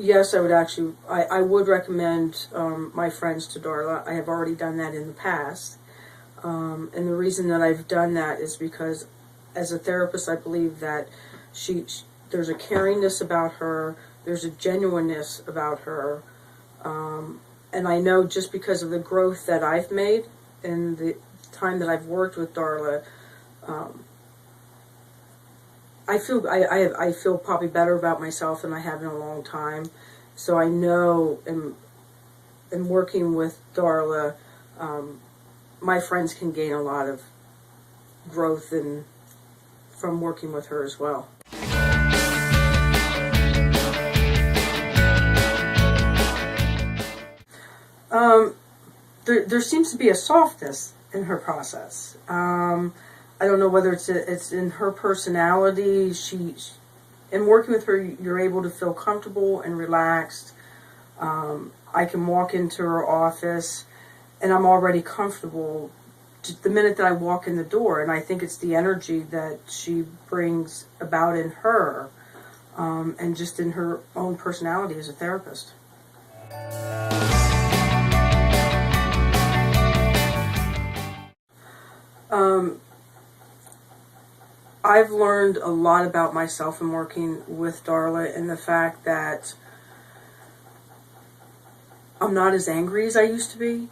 yes, I would actually, I would recommend my friends to Darla. I have already done that in the past. And the reason that I've done that is because as a therapist, I believe that there's a caringness about her, there's a genuineness about her. And I know just because of the growth that I've made and the time that I've worked with Darla, I feel probably better about myself than I have in a long time. So I know in working with Darla, my friends can gain a lot of growth from working with her as well. There seems to be a softness in her process. I don't know whether it's in her personality. In working with her, you're able to feel comfortable and relaxed. I can walk into her office, and I'm already comfortable just the minute that I walk in the door. And I think it's the energy that she brings about in her, and just in her own personality as a therapist. I've learned a lot about myself in working with Darla, and the fact that I'm not as angry as I used to be.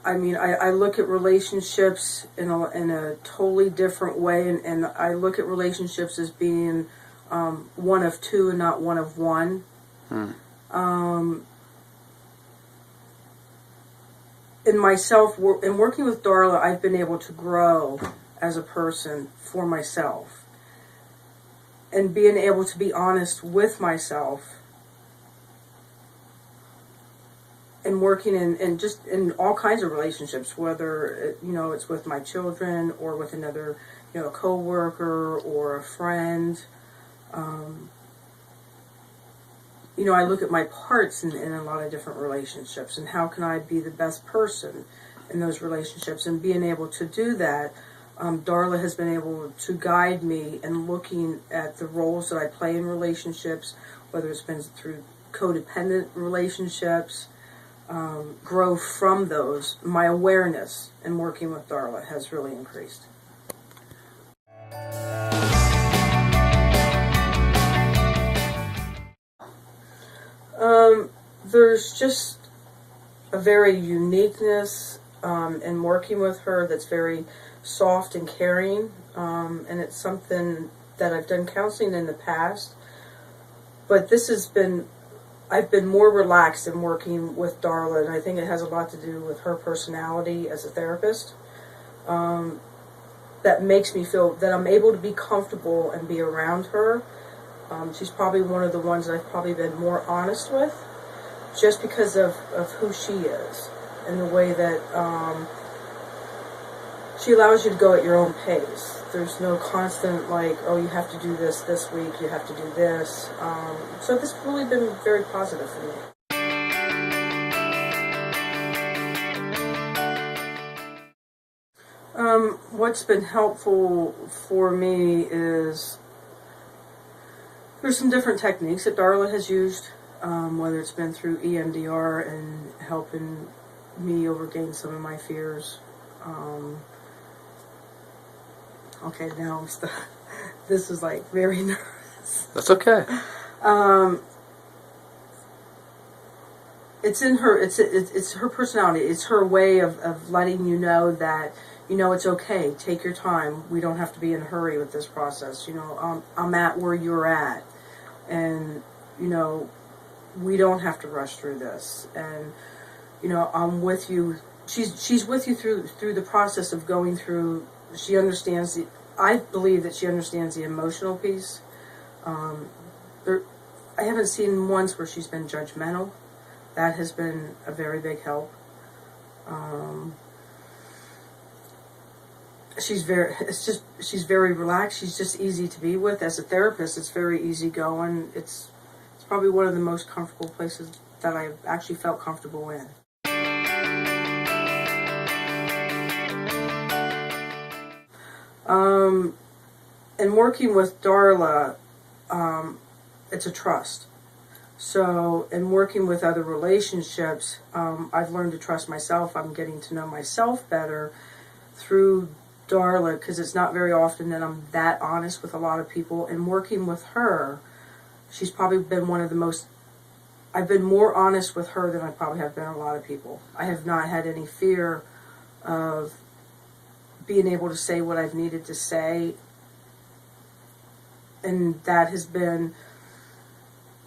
I mean, I look at relationships in a totally different way, and I look at relationships as being one of two and not one of one. In working with Darla, I've been able to grow as a person for myself, and being able to be honest with myself, and working in all kinds of relationships, whether it's with my children or with another coworker or a friend. I look at my parts in a lot of different relationships, and how can I be the best person in those relationships, and being able to do that. Darla has been able to guide me in looking at the roles that I play in relationships, whether it's been through codependent relationships, grow from those. My awareness in working with Darla has really increased. There's just a very uniqueness in working with her that's very soft and caring, and it's something that I've done counseling in the past, but I've been more relaxed in working with Darla, and I think it has a lot to do with her personality as a therapist. That makes me feel that I'm able to be comfortable and be around her. She's probably one of the ones that I've probably been more honest with, just because of who she is, and the way that she allows you to go at your own pace. There's no constant oh, you have to do this week, you have to do this. So this has really been very positive for me. What's been helpful for me is there's some different techniques that Darla has used, whether it's been through EMDR and helping me overcome some of my fears. Okay, now this is very nervous. That's okay. It's in her. It's her personality. It's her way of letting you know that it's okay. Take your time. We don't have to be in a hurry with this process. I'm at where you're at, and we don't have to rush through this. And I'm with you. She's with you through the process of going through. She understands I believe that she understands the emotional piece. I haven't seen once where she's been judgmental. That has been a very big help. She's very relaxed. She's just easy to be with. As a therapist, it's very easygoing. It's probably one of the most comfortable places that I've actually felt comfortable in. And working with Darla, it's a trust. So, in working with other relationships, I've learned to trust myself. I'm getting to know myself better through Darla, because it's not very often that I'm that honest with a lot of people. And working with her, she's probably been one of the most, I've been more honest with her than I probably have been a lot of people. I have not had any fear of being able to say what I've needed to say. And that has been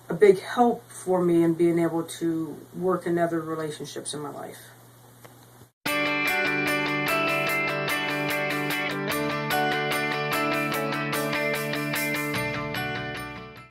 a big help for me in being able to work in other relationships in my life.